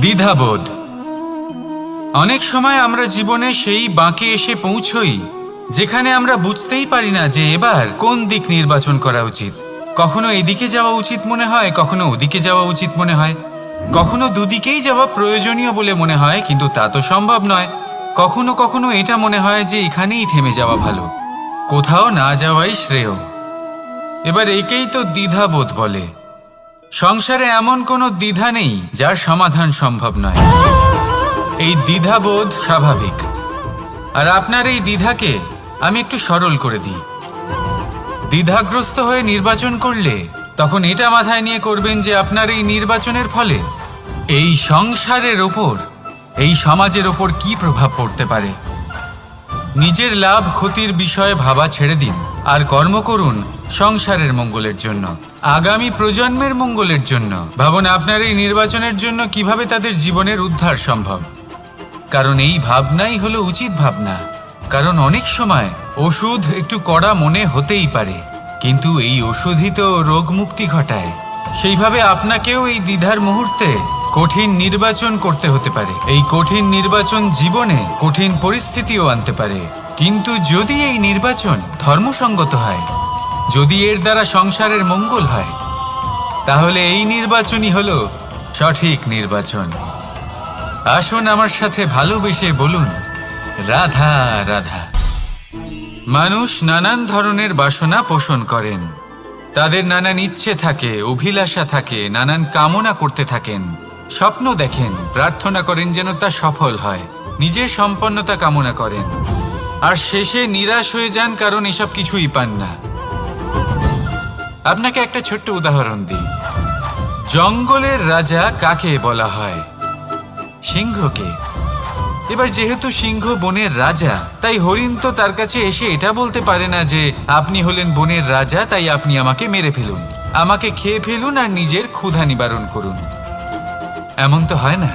দ্বিধাবোধ। অনেক সময় আমরা জীবনে সেই বাঁকে এসে পৌঁছই যেখানে আমরা বুঝতেই পারি না যে এবার কোন দিক নির্বাচন করা উচিত। কখনো এদিকে যাওয়া উচিত মনে হয়, কখনো ওদিকে যাওয়া উচিত মনে হয়, কখনো দুদিকেই যাওয়া প্রয়োজনীয় বলে মনে হয়, কিন্তু তা তো সম্ভব নয়। কখনো কখনো এটা মনে হয় যে এখানেই থেমে যাওয়া ভালো, কোথাও না যাওয়াই শ্রেয়। এবার একেই তো দ্বিধাবোধ বলে। সংসারে এমন কোনো দ্বিধা নেই যার সমাধান সম্ভব নয়। এই দ্বিধাবোধ স্বাভাবিক। আর আপনার এই দ্বিধাকে আমি একটু সরল করে দিই। দ্বিধাগ্রস্ত হয়ে নির্বাচন করলে তখন এটা মাথায় নিয়ে করবেন যে আপনার এই নির্বাচনের ফলে এই সংসারের ওপর, এই সমাজের ওপর কি প্রভাব পড়তে পারে। নিজের লাভ ক্ষতির বিষয়ে ভাবা ছেড়ে দিন আর কর্ম করুন সংসারের মঙ্গলের জন্য, আগামী প্রজন্মের মঙ্গলের জন্য। ভাবুন আপনার এই নির্বাচনের জন্য কিভাবে তাদের জীবনের উদ্ধার সম্ভব। কারণ এই ভাবনাই হলো উচিত ভাবনা। কারণ অনেক সময় ওষুধ একটু কড়া মনে হতেই পারে, কিন্তু এই ওষুধই তো রোগ মুক্তি ঘটায়। সেইভাবে আপনাকেও এই দ্বিধার মুহূর্তে কঠিন নির্বাচন করতে হতে পারে। এই কঠিন নির্বাচন জীবনে কঠিন পরিস্থিতিও আনতে পারে, কিন্তু যদি এই নির্বাচন ধর্মসঙ্গত হয়, যদি এর দ্বারা সংসারের মঙ্গল হয়, তাহলে এই নির্বাচনই হলো সঠিক নির্বাচন। আসুন আমার সাথে ভালোবেসে বলুন, রাধা রাধা। মানুষ নানান ধরনের বাসনা পোষণ করেন। তাদের নানান ইচ্ছে থাকে, অভিলাষা থাকে, নানান কামনা করতে থাকেন, স্বপ্ন দেখেন, প্রার্থনা করেন যেন তা সফল হয়, নিজের সম্পন্নতা কামনা করেন, আর শেষে নিরাশ হয়ে যান কারণ এসব কিছুই পান না। আপনাকে একটা ছোট্ট উদাহরণ দিই। জঙ্গলের রাজা কাকে বলা হয়? সিংহকে। এবার যেহেতু সিংহ বনের রাজা, তাই হরিণ তো তার কাছে এসে এটা বলতে পারে না যে আপনি হলেন বনের রাজা, তাই আপনি আমাকে মেরে ফেলুন, আমাকে খেয়ে ফেলুন আর নিজের ক্ষুধা নিবারণ করুন। এমন তো হয় না।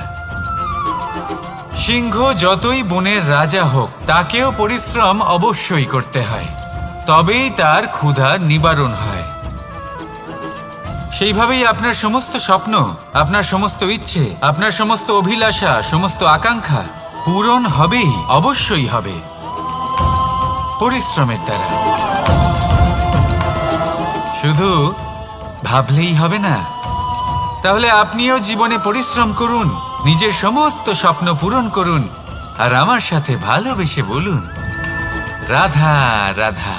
সিংহ যতই বনের রাজা হোক, তাকেও পরিশ্রম অবশ্যই করতে হয়, তবেই তার ক্ষুধা নিবারণ হয়। সেইভাবেই আপনার সমস্ত স্বপ্ন, আপনার সমস্ত ইচ্ছে, আপনার সমস্ত অভিলাষা, সমস্ত আকাঙ্ক্ষা পূরণ হবেই, অবশ্যই হবে, পরিশ্রমের দ্বারা। শুধু ভাবলেই হবে না। তাহলে আপনিও জীবনে পরিশ্রম করুন, নিজের সমস্ত স্বপ্ন পূরণ করুন, আর আমার সাথে ভালোবেসে বলুন, রাধা রাধা।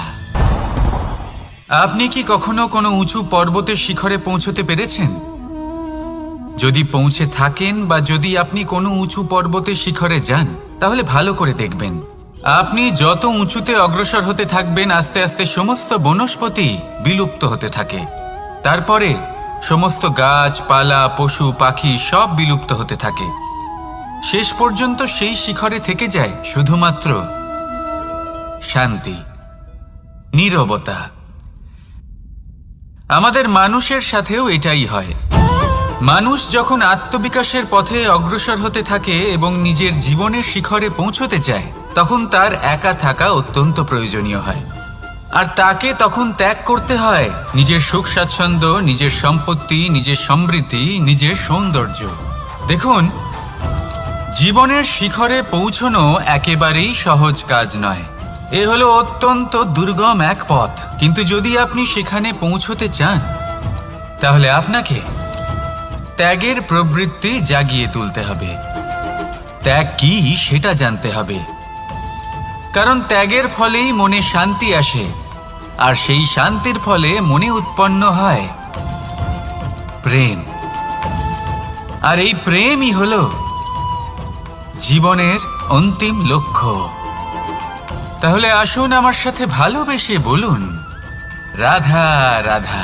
আপনি কি কখনো কোনো উঁচু পর্বতের শিখরে পৌঁছতে পেরেছেন? যদি পৌঁছে থাকেন বা যদি আপনি কোনো উঁচু পর্বতের শিখরে যান, তাহলে ভালো করে দেখবেন, আপনি যত উঁচুতে অগ্রসর হতে থাকবেন, আস্তে আস্তে সমস্ত বনস্পতি বিলুপ্ত হতে থাকে। তারপরে সমস্ত গাছপালা, পশু পাখি সব বিলুপ্ত হতে থাকে। শেষ পর্যন্ত সেই শিখরে থেকে যায় শুধুমাত্র শান্তি, নীরবতা। আমাদের মানুষের সাথেও এটাই হয়। মানুষ যখন আত্মবিকাশের পথে অগ্রসর হতে থাকে এবং নিজের জীবনের শিখরে পৌঁছতে চায়, তখন তার একা থাকা অত্যন্ত প্রয়োজনীয় হয়। আর তাকে তখন ত্যাগ করতে হয় নিজের সুখ স্বাচ্ছন্দ্য, নিজের সম্পত্তি, নিজের সমৃদ্ধি, নিজের সৌন্দর্য। দেখুন, জীবনের শিখরে পৌঁছনো একেবারেই সহজ কাজ নয়। এ হলো অত্যন্ত দুর্গম এক পথ। কিন্তু যদি আপনি সেখানে পৌঁছতে চান, তাহলে আপনাকে ত্যাগের প্রবৃত্তি জাগিয়ে তুলতে হবে। ত্যাগ কি সেটা জানতে হবে। কারণ ত্যাগের ফলেই মনে শান্তি আসে, আর সেই শান্তির ফলে মনে উৎপন্ন হয় প্রেম। আর এই প্রেমই হলো জীবনের অন্তিম লক্ষ্য। তাহলে আসুন আমার সাথে ভালোবেসে বলুন, রাধা রাধা।